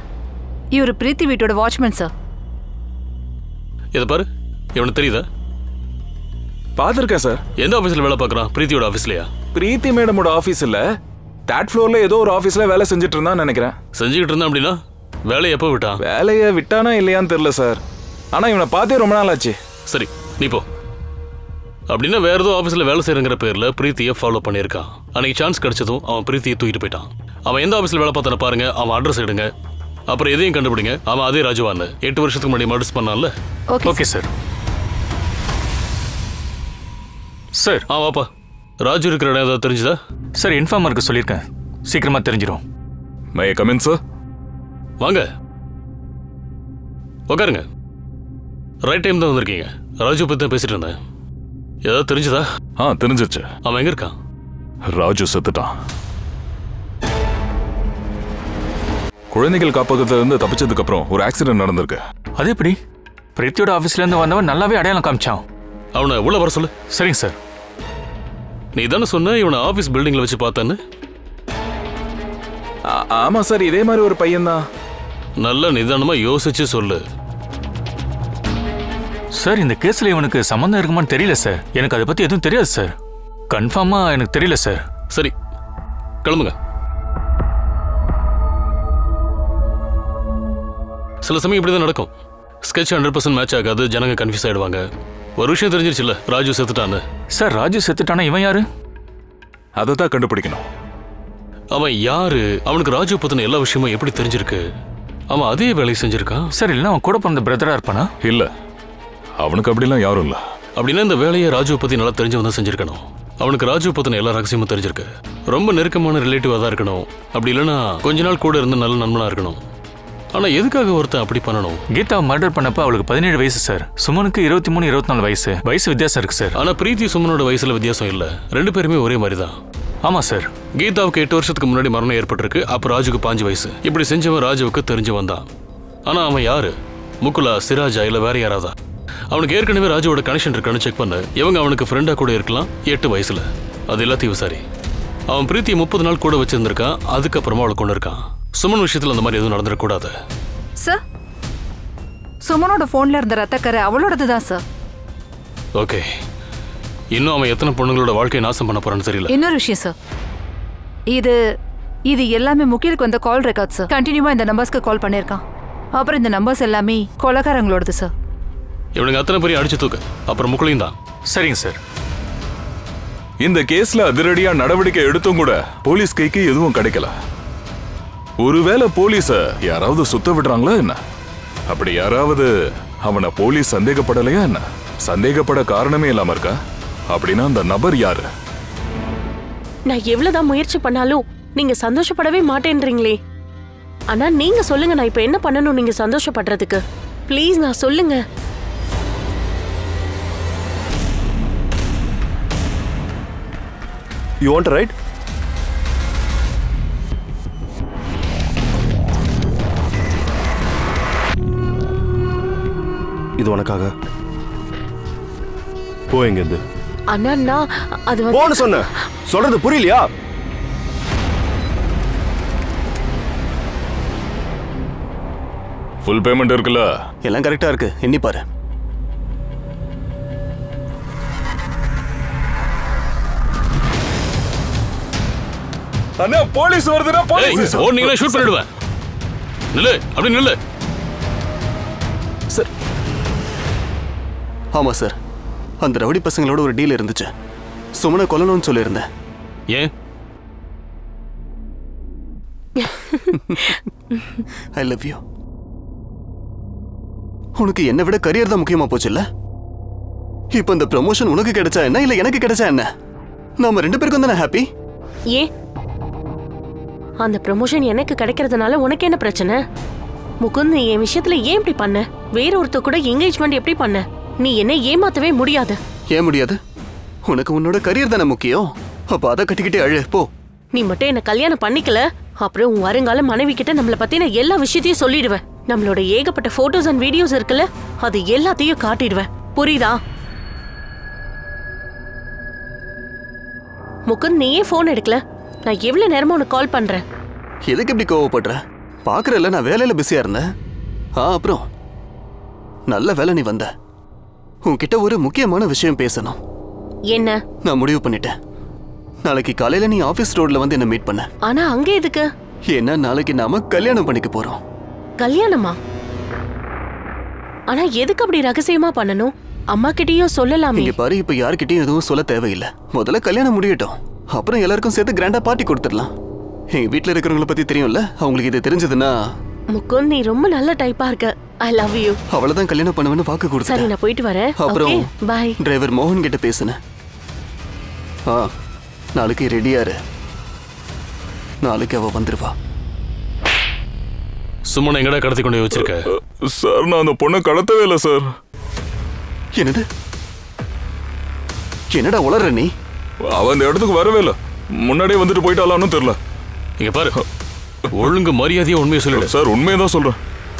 இவர் பிரீத்தி வீட்டோட வாட்ச்மேன் சார். இதை பாரு, இவனுக்கு தெரியுதா? பார்த்துருக்கேன் சார். எந்த ஆஃபீஸில் வேலை பார்க்குறான்? பிரீத்தியோட ஆஃபீஸ்லையா? பிரீத்தி மேடமோட ஆஃபீஸ் இல்ல, தேர்ட் ஃப்ளோர்ல ஏதோ ஒரு ஆஃபீஸ்ல வேலை செஞ்சுட்டு இருந்தான்னு நினைக்கிறேன். செஞ்சுக்கிட்டு இருந்தான் அப்படின்னா வேலையை எப்போ விட்டான்? வேலையை விட்டானா இல்லையான்னு தெரியல சார். ஆனா இவனை பார்த்தே ரொம்ப நாள் ஆச்சு. சரி, நீ போ. அப்படின்னா வேற ஏதோ ஆஃபீஸில் வேலை செய்யறங்கிற பேரில் பிரீத்தியை ஃபாலோ பண்ணியிருக்கான். அன்னைக்கு சான்ஸ் கிடைச்சதும் அவன் பிரீத்தியை தூக்கிட்டு போயிட்டான். அவன் எந்த ஆஃபீஸில் வேலை பார்த்தான பாருங்க, அவன் அட்ரஸ் எடுங்க, அப்புறம் எதையும் கண்டுபிடிங்க. அவன் அதே ராஜுவான்னு 8 வருஷத்துக்கு முன்னாடி மர்டர்ஸ் பண்ணான்ல. Okay sir. சார் வாப்பா. ராஜு இருக்கிற இடம் ஏதாவது தெரிஞ்சுதா? சார், இன்ஃபார்மருக்கு சொல்லியிருக்கேன், சீக்கிரமா தெரிஞ்சிடும். மே ஐ கம் இன் சார்? வாங்க, உட்காருங்க. ரைட் டைம் தான் வந்திருக்கீங்க. ராஜு பற்றி தான் பேசிட்டு இருந்தேன். ஏதாவது தெரிஞ்சுதா? தெரிஞ்சிருச்சு. அவன் எங்க இருக்கான்? ராஜு செத்துட்டான். குழந்தைகள் காப்பகத்துல இருந்து தப்பிச்சதுக்கு அப்புறம் ஒரு ஆக்சிடென்ட் நடந்திருக்கு. அது எப்படி? பிரீத்தியோட ஆஃபீஸ்ல இருந்து வந்தவன் நல்லாவே அடையாளம் காமிச்சான். அவனை உள்ள வர சொல்லு. சரிங்க சார். நீ தானே சொன்ன இவனை ஆஃபீஸ் பில்டிங்ல வச்சு பார்த்தேன்னு? ஆமா சார், இதே மாதிரி ஒரு பையன் தான். நல்ல நிதானமா யோசிச்சு சொல்லு. சார், இந்த கேஸ்ல இவனுக்கு சம்பந்தம் இருக்குமான்னு தெரியல சார். எனக்கு அதை பத்தி எதுவும் தெரியாது சார். கன்ஃபார்மா எனக்கு தெரியல சார். சரி, கிளம்புங்க. சில சமயம் இப்படிதான் நடக்கும். ஸ்கெட்ச் 100% மேட்ச் ஆகாது, ஜனங்க கன்ஃபியூஸ் ஆயிடுவாங்க. ஒரு விஷயம் தெரிஞ்சிருச்சுல்ல, ராஜு செத்துட்டான்னு. சார், ராஜு செத்துட்டானா இவன் யாரு? அதை தான் கண்டுபிடிக்கணும். அவன் யாரு? அவனுக்கு ராஜு பத்தின எல்லா விஷயமும் எப்படி தெரிஞ்சிருக்கு? அவன் அதே வேலையை செஞ்சிருக்கான். சார், இல்லைன்னா அவன் கூட பிறந்த பிரதரா இருப்பானா? இல்ல, அவனுக்கு அப்படிலாம் யாரும் இல்ல. அப்படின்னா இந்த வேலையை ராஜுவை பத்தி நல்லா தெரிஞ்சவன் தான் செஞ்சிருக்கணும். அவனுக்கு ராஜு பத்தின எல்லா ரகசியமும் தெரிஞ்சிருக்கு. ரொம்ப நெருக்கமான ரிலேட்டிவா தான் இருக்கணும். அப்படி இல்லைன்னா கொஞ்ச நாள் கூட இருந்து நல்ல நண்பனா இருக்கணும். ஆனா எதுக்காக ஒருத்தன் அப்படி பண்ணணும்? கீதாவை மர்டர் பண்ணப்ப அவளுக்கு 17 வயசு சார். சுமனுக்கு 23, 24 வயசு வித்தியாசம் இருக்கு சார். ஆனா பிரீத்தி சுமனோட வயசுல வித்தியாசம் இல்ல. 2 பேருமே ஒரே மாதிரி தான். ஆமா சார். கீதாவுக்கு 8 வருஷத்துக்கு முன்னாடி மரணம் ஏற்பட்டிருக்கு. அப்ப ராஜுக்கு 5 வயசு. இப்படி செஞ்சவன் ராஜுவுக்கு தெரிஞ்சவன் தான். ஆனா அவன் யாரு? முகுலா, சிராஜா இல்ல வேற யாராதா? அவனுக்கு ஏற்கனவே ராஜுவோட கனெக்ஷன் இருக்கான்னு செக் பண்ண. இவங்க அவனுக்கு ஃப்ரெண்டா கூட இருக்கலாம் 8 வயசுல. அது எல்லாத்தையும் விசாரி. அவன் பிரீத்தியை 30 நாள் கூட வச்சிருந்திருக்கான். அதுக்கப்புறமா அவளை கொண்டு இருக்கான். சுமன் விஷயத்துல அந்த மாதிரி எதுவும் நடந்துடக்கூடாது. சார், சுமனோட போன்ல இருந்த ரத்தக்கரை அவளோடது தான் சார். ஓகே. இன்னும் அவன் எத்தனை பொண்ணுங்களோட வாழ்க்கையை நாசம் பண்ண போறான்னு தெரியல. இன்னொரு விஷயம் சார், இது எல்லாமே முகிலுக்கு வந்த கால் ரெக்கார்ட் சார். கண்டினியூவா இந்த நம்பர்ஸ்க்கு கால் பண்ணிருக்கான். அப்புறம் இந்த நம்பர்ஸ் எல்லாமே கொலைகாரங்களோடது சார். இவனுங்க அத்தனை பேரையும் அடிச்சு தூக்கு. அப்புறம் முக்குலையும் தான். சரிங்க சார். இந்த கேஸ்ல அதிரடியா நடவடிக்கை எடுத்தும் கூட போலீஸ் கைக்கு எதுவும் கிடைக்கல. ஒருவேளை போலீஸ யாராவது சுத்த விடுறாங்களா என்ன? அப்படி யாராவது அவனை போலீஸ் சந்தேகப்படலையா என்ன? சந்தேகப்பட காரணமே இல்லாம இருக்கா? அப்படின்னா அந்த நபர் யாரு? நான் எவ்வளவுதான் முயற்சி பண்ணாலும் நீங்க சந்தோஷப்படவே மாட்டேன்றீங்களே. ஆனா நீங்க சொல்லுங்க, நான் இப்ப என்ன பண்ணணும் நீங்க சந்தோஷப்படுறதுக்கு? ப்ளீஸ் நான் சொல்லுங்க. You want to ride? இது உனக்காக. போ இங்கிருந்து. அண்ணா நான் அது போன்னு சொன்ன. சொல்றது புரியலையா? ஃபுல் பேமெண்ட் இருக்குல்ல? எல்லாம் கரெக்டா இருக்கு. எண்ணி பாரு. அண்ணா போலீஸ் வருதுடா. போலீஸ் ஓடுனீங்களா ஷூட் பண்ணிடுவேன். நில்லு, அப்படி நில்லு. சார். ஆமா சார், அந்த ரவுடி பசங்களோட ஒரு டீல் இருந்துச்சு. சுமனை கொல்லணும்னு சொல்லியிருந்தேன். ஏன்? I love you. உனக்கு என்னை விட கரியர் தான் முக்கியமா போச்சு இல்ல? இப்ப இந்த ப்ரமோஷன் உனக்கு கிடைச்சா என்ன, இல்ல எனக்கு கிடைச்சா என்ன? நாம 2 பேருக்கும் தானே ஹாப்பி. ஏன் அந்த ப்ரமோஷன் எனக்கு கிடைக்கிறதுனால உனக்கு என்ன பிரச்சனை? முகுந்த், நீ என் விஷயத்துல ஏன் இப்படி பண்ண? வேற ஒருத்தர் கூட என்கேஜ்மெண்ட் எப்படி பண்ண? நீ என்ன ஏமாத்தவே முடியாது. ஏன் முடியாது? உனக்கு உன்னோட கரியர் தானே முக்கியம். அப்ப அதை கட்டிக்கிட்டே அழு போ. நீ மட்டும் என்ன கல்யாணம் பண்ணிக்கல, அப்புறம் உன் வருங்கால மனைவி கிட்ட நம்மள பத்தின எல்லா விஷயத்தையும் சொல்லிடுவேன். நம்மளோட ஏகப்பட்ட போட்டோஸ் அண்ட் வீடியோஸ் இருக்குல்ல, அது எல்லாத்தையும் காட்டிடுவேன். புரியுதா? முகுந்த், நீ ஏன் போன் எடுக்கல? நான் எவ்வளவு நேரமா உனக்கு கால் பண்றேன். எதுக்கு இப்படி கோவப்படுற? பாக்குறல, நான் வேலையில பிஸியா இருந்தேன். அப்புறம் நல்ல வேலை நீ வந்த. உன்கிட்ட ஒரு முக்கியமான விஷயம் பேசணும். என்ன? நான் முடிவு பண்ணிட்டேன். நாளைக்கு காலையில நீ ஆபீஸ் ரோட்ல வந்து என்ன மீட் பண்ண. ஆனா அங்க எதுக்கு? ஏன்னா நாளைக்கு நாம கல்யாணம் பண்ணிக்க போறோம். கல்யாணமா? ஆனா எதுக்கு அப்படி ரகசியமா பண்ணணும்? அம்மா கிட்டயும் சொல்லலாமே. இங்க பாரு, இப்ப யார்கிட்டயும் எதுவும் சொல்ல தேவையில்லை. முதல்ல கல்யாணம் முடியட்டும். அப்புறம் எல்லாருக்கும் சேர்த்து கிராண்டா பார்ட்டி கொடுத்துடலாம். எங்க வீட்டுல இருக்கிறவங்கள பத்தி தெரியும்ல, அவங்களுக்கு இது தெரிஞ்சதுன்னா. முகுந்த், நீ ரொம்ப நல்ல டைப்பா இருக்க. I love you. அவளதான் கல்யாணம் பண்ணுவேன்னு வாக்கு கொடுத்தேன். சரி, நான் போயிட்டு வரேன். அப்புறம் பை. டிரைவர் மோகன் கிட்ட பேசுனேன். நாளைக்கு ரெடியா இரு. நாளைக்கு அவ வந்துருவா. சுமனை எங்கடா கடத்தி கொண்டு வச்சிருக்க? சார், நான் அந்த பொண்ணை கடத்தவே இல்லை சார். என்னது? என்னடா உளற நீ? அவன் அந்த இடத்துக்கு வரவே இல்லை. முன்னாடியே வந்துட்டு போயிட்டாலான்னு தெரியல. இங்க பாரு, ஒழுங்கு மரியாதையா உண்மையை சொல்லிடு. சார், உண்மையை தான் சொல்றேன்.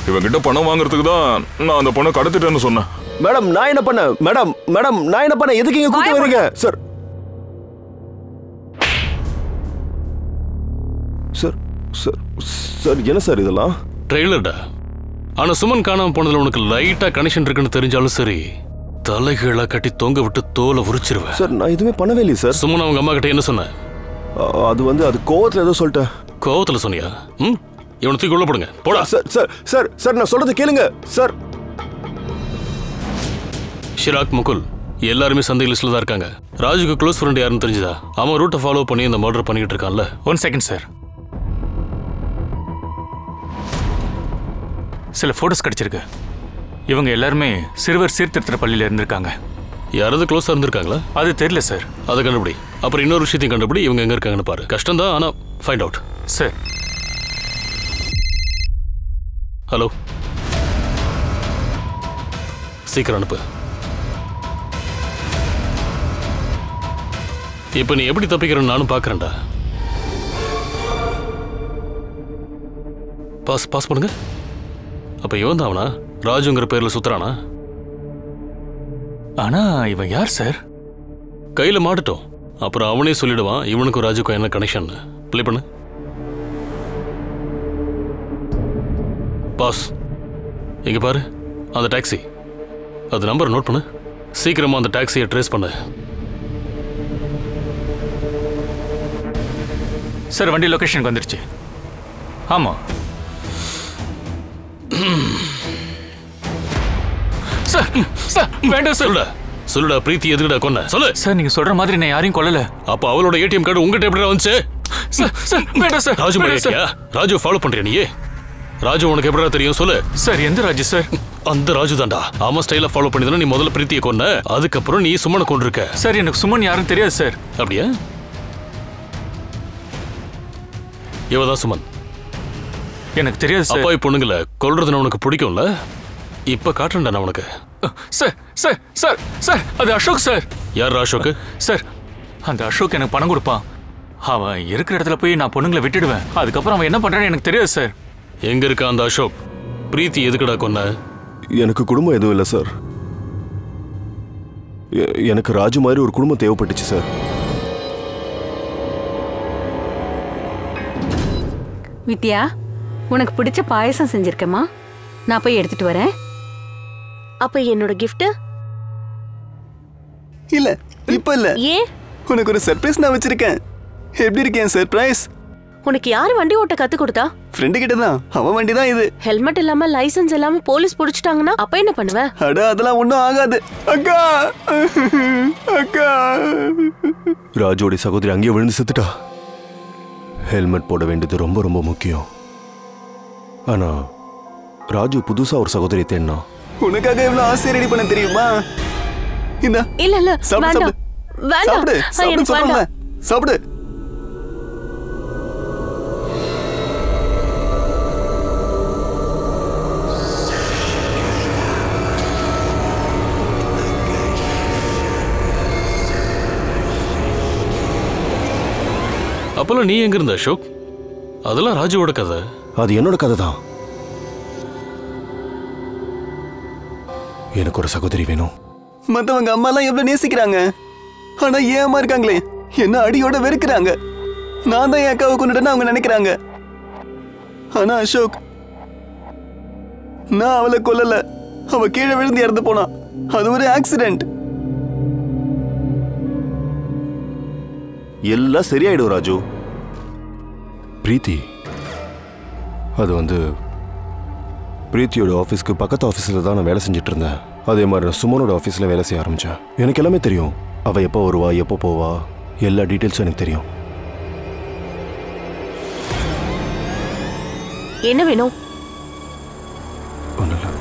இவங்கிட்ட பணம் வாங்குறதுக்கு தான் நான் அந்த பொண்ணை கடத்திட்டேன்னு சொன்னேன். மேடம், நான் என்ன பண்ண? மேடம், நான் என்ன பண்ண? எதுக்கு இங்க கூட்டி வரீங்க? சார் சார் சார் சார் என்ன சார் இதெல்லாம்? ட்ரெய்லர்டா. ஆனா சுமன் காணாம போனதுல உனக்கு லைட்டா கனெக்ஷன் இருக்குன்னு தெரிஞ்சாலும் சரி, தலைகீழா கட்டி தொங்க விட்டு தோலை உரிச்சிருவேன். சார், நான் எதுவுமே பண்ணவே இல்லை சார். சுமன் அவங்க அம்மா கிட்ட என்ன சொன்ன? அது கோவத்துல ஏதோ சொல்லிட்டேன். கோவத்துல சொன்னியா? இவனை தூக்கி உள்ள போடுங்க. போடா. சார் சார் சார் சார் நான் சொல்றது கேளுங்க சார். ஷிராக், முகுல் எல்லாருமே சந்தேக லிஸ்ட்ல தான் இருக்காங்க. ராஜுக்கு க்ளோஸ் ஃப்ரெண்ட் யாருன்னு தெரிஞ்சதா? அவன் ரூட்டை ஃபாலோ பண்ணி இந்த மர்டர் பண்ணிட்டு இருக்கான்ல. 1 செகண்ட் சார். சில போட்டோஸ் கிடைச்சிருக்கு. இவங்க எல்லாருமே சிறுவர் சீர்திருத்த பள்ளியில இருந்திருக்காங்க. யாராவது க்ளோஸா இருந்திருக்காங்களா? அது தெரியல சார். அதை கண்டுபிடி. அப்புறம் இன்னொரு விஷயத்தையும் கண்டுபிடி. இவங்க எங்க இருக்காங்கன்னு பாரு. கஷ்டம் தான், ஆனா ஃபைண்ட் அவுட். சார். ஹலோ, சீக்கிரம் அனுப்பு. இப்ப நீ எப்படி தப்பிக்கிறன்னு நானும் பாக்குறேன்டா. பாஸ் பண்ணுங்க. அப்ப இவன் தான் அவனா? ராஜுங்கிற பேர்ல சுத்துறானா? ஆனா இவன் யார் சார்? கையில மாட்டட்டும், அப்புறம் அவனே சொல்லிடுவான் இவனுக்கும் ராஜுக்கும் என்ன கனெக்ஷன். ப்ளே பண்ணு. பாஸ், இங்க பாரு, அந்த டாக்ஸி, அது நம்பர் நோட் பண்ணு. சீக்கிரமா அந்த டாக்ஸியை ட்ரேஸ் பண்ணு. சார் வண்டி லொகேஷனுக்கு வந்துருச்சு. ஆமா சார். சார் வேண்டாம் சார். சொல்லுடா, பிரீத்தி எதுக்குடா கொன்ன? சொல்லு சார். நீங்க சொல்ற மாதிரி நான் யாரையும் கொல்லல. அப்ப அவளோட ஏடிஎம் கார்டு உங்ககிட்ட எப்படி வந்துச்சு? சார் சார் வேண்டாம் சார். ராஜு மேலேயா? ராஜு ஃபாலோ பண்றியா நீ? ராஜு உனக்கு எப்படிடா தெரியும்? சொல்லு சார். எந்த ராஜு சார்? அந்த ராஜு தான்டா. அவன் ஸ்டைல ஃபாலோ பண்ணிதானே நீ முதல்ல பிரீத்தியை கொன்ன, அதுக்கப்புறம் நீ சுமனை கொண்டிருக்க. சார் எனக்கு சுமன் யாரும் தெரியாது சார். அப்படியா? இவதான் சுமன். எனக்கு தெரியாது சார். அப்பாவி பொண்ணுங்கள கொல்றதுன்னு உனக்கு பிடிக்கும்ல? இப்ப காட்டுறேன்டா நான் உனக்கு. சார் சார் சார் சார் அது அசோக் சார். யார் அசோக்? சார் அந்த அசோக் எனக்கு பணம் கொடுப்பான். அவன் இருக்கிற இடத்துல போய் நான் பொண்ணுங்களை விட்டுடுவேன். அதுக்கப்புறம் அவன் என்ன பண்றான்னு எனக்கு தெரியாது சார். எங்க இருக்க அந்த அசோக்? பிரீத்தி எதுக்குடா கொன்ன? எனக்கு குடும்பம் எதுவும் இல்லை சார். எனக்கு ராஜு மாதிரி ஒரு குடும்பம் தேவைப்பட்டுச்சு சார். வித்யா, உனக்கு பிடிச்ச பாயசம் செஞ்சிருக்கேம்மா, நான் போய் எடுத்துட்டு வரேன். அப்ப என்னோட கிஃப்ட்? இல்ல இப்ப இல்ல. ஏன்? உனக்கு ஒரு சர்ப்ரைஸ் நான் வச்சிருக்கேன். எப்படி இருக்கேன் சர்ப்ரைஸ்? உனக்கு யாரு வண்டி ஓட்ட கத்து கொடுத்தா? ஃப்ரெண்டு கிட்ட தான். அவன் வண்டி தான் இது. ஹெல்மெட் இல்லாம லைசென்ஸ் இல்லாம போலீஸ் புடிச்சிட்டாங்கன்னா அப்ப என்ன பண்ணுவ? அட அதெல்லாம் ஒண்ணும் ஆகாது. அக்கா அக்கா. ராஜோட சகோதரி அங்கேயே விழுந்து செத்துட்டா. ஹெல்மெட் போட வேண்டியது ரொம்ப ரொம்ப முக்கியம். ஆனா ராஜு புதுசா ஒரு சகோதரி தேன்னா. உனக்காக எவ்வளவு ஆசை ரெடி பண்ண தெரியுமா? இந்த இல்ல இல்ல சாப்பிடு வேண்டாம் சாப்பிடு சாப்பிடு சொல்றேன்ல, சாப்பிடு. அப்பெல்லாம் நீ எங்க இருந்த அசோக்? அதெல்லாம் ராஜுவோட கதை. அது என்னோட கதை தான். எனக்கு ஒரு சகோதரி வேணும். மத்தவங்க அம்மா எல்லாம் எவ்வளவு நேசிக்கிறாங்க, ஆனா ஏன் அம்மா இருக்காங்களே என்ன அடியோட வெறுக்கிறாங்க. நான் தான் என் அக்காவை கொண்டுட்டேன்னு அவங்க நினைக்கிறாங்க. ஆனா அசோக், நான் அவளை கொல்லல. அவ கீழே விழுந்து இறந்து போனா. அது ஒரு ஆக்சிடென்ட். எல்லாம் சரியாயிடும் ராஜு. பிரீத்தி, அது பிரீத்தியோட ஆஃபீஸ்க்கு பக்கத்து ஆஃபீஸில் தான் நான் வேலை செஞ்சுட்டு இருந்தேன். அதே மாதிரி நான் சுமனோட ஆஃபீஸில் வேலை செய்ய ஆரம்பித்தேன். எனக்கு எல்லாமே தெரியும். அவள் எப்போ வருவா, எப்போ போவா, எல்லா டீட்டெயில்ஸும் எனக்கு தெரியும். என்ன வேணும்? ஒன்றும் இல்லை.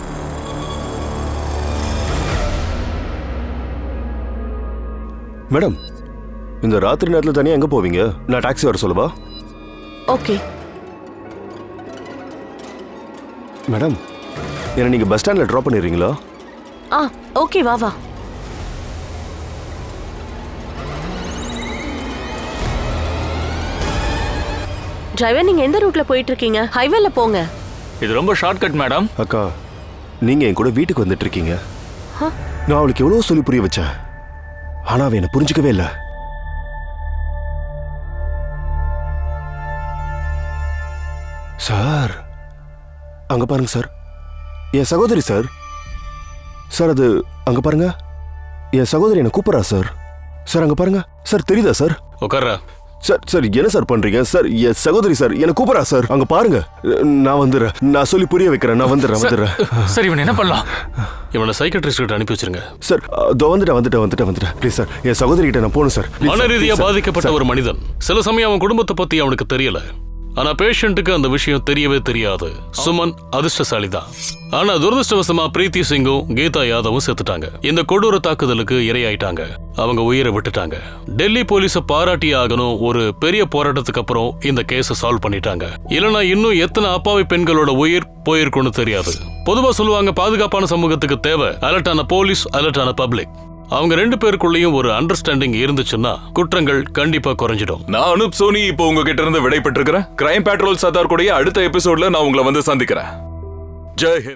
மேடம், இந்த ராத்திரி நேரத்தில் தனியாக எங்கே போவீங்க? நான் டாக்ஸி வர சொல்லவா? ஓகே மேடம், என்னை நீங்கள் பஸ் ஸ்டாண்டில் ட்ராப் பண்ணிடுறீங்களா? ஓகே வா வா. டிரைவர், நீங்க எந்த ரூட்ல போயிட்டு இருக்கீங்க? ஹைவேல போங்க. இது ரொம்ப ஷார்ட்கட் மேடம். அக்கா, நீங்கள் என் கூட வீட்டுக்கு வந்துட்டு இருக்கீங்க. நான் அவளுக்கு எவ்வளோ சொல்லி புரிய வச்சேன், ஆனால் அவள் என்னை புரிஞ்சுக்கவே இல்லை. சார், அங்க பாருங்க சார், என் சகோதரி சார். சார் அது அங்க பாருங்க, என் சகோதரி என்ன கூப்பிடுறா சார். சார் அங்க பாருங்க சார், தெரியுதா சார்? உட்கார்றா. சார் சார் என்ன சார் பண்றீங்க சார்? என் சகோதரி சார் என்ன கூப்பிடுறா சார். அங்க பாருங்க, நான் வந்துடுறேன். நான் சொல்லி புரிய வைக்கிறேன். நான் வந்துடுறேன். சார் இவன் என்ன பண்ணலாம்? இவனை சைக்கியாட்ரிஸ்ட் கிட்ட அனுப்பி வச்சிருங்க. சார் வந்துட்டேன் ப்ளீஸ் சார். என் சகோதரி கிட்ட நான் போகணும் சார். மன ரீதியா பாதிக்கப்பட்ட ஒரு மனிதன், சில சமயம் அவன் குடும்பத்தை பத்தி அவனுக்கு தெரியல. ஆனா பேஷண்ட்டுக்கு அந்த விஷயம் தெரியவே தெரியாது. சுமன் அதிர்ஷ்டசாலி தான். ஆனா துரதிருஷ்டவசமா பிரீத்தி சிங்கும் கீதா யாதவும் செத்துட்டாங்க. இந்த கொடூர தாக்குதலுக்கு இரையாயிட்டாங்க. அவங்க உயிரை விட்டுட்டாங்க. டெல்லி போலீஸ பாராட்டி ஆகணும். ஒரு பெரிய போராட்டத்துக்கு அப்புறம் இந்த கேஸ சால்வ் பண்ணிட்டாங்க. இல்லனா இன்னும் எத்தனை அப்பாவி பெண்களோட உயிர் போயிருக்குன்னு தெரியாது. பொதுவா சொல்லுவாங்க, பாதுகாப்பான சமூகத்துக்கு தேவை அலர்ட்டான போலீஸ், அலர்ட்டான பப்ளிக். அவங்க 2 பேருக்குள்ளேயும் ஒரு அண்டர்ஸ்டாண்டிங் இருந்துச்சுன்னா குற்றங்கள் கண்டிப்பா குறைஞ்சிடும். நான் அனுப் சோனி இப்போ உங்ககிட்ட இருந்து விடை பெற்றிருக்கிறேன். கிரைம் பேட்ரோல் சர்தார் கூடயே அடுத்த எபிசோட்ல நான் உங்களை வந்து சந்திக்கிறேன். ஜெய் ஹிந்த்.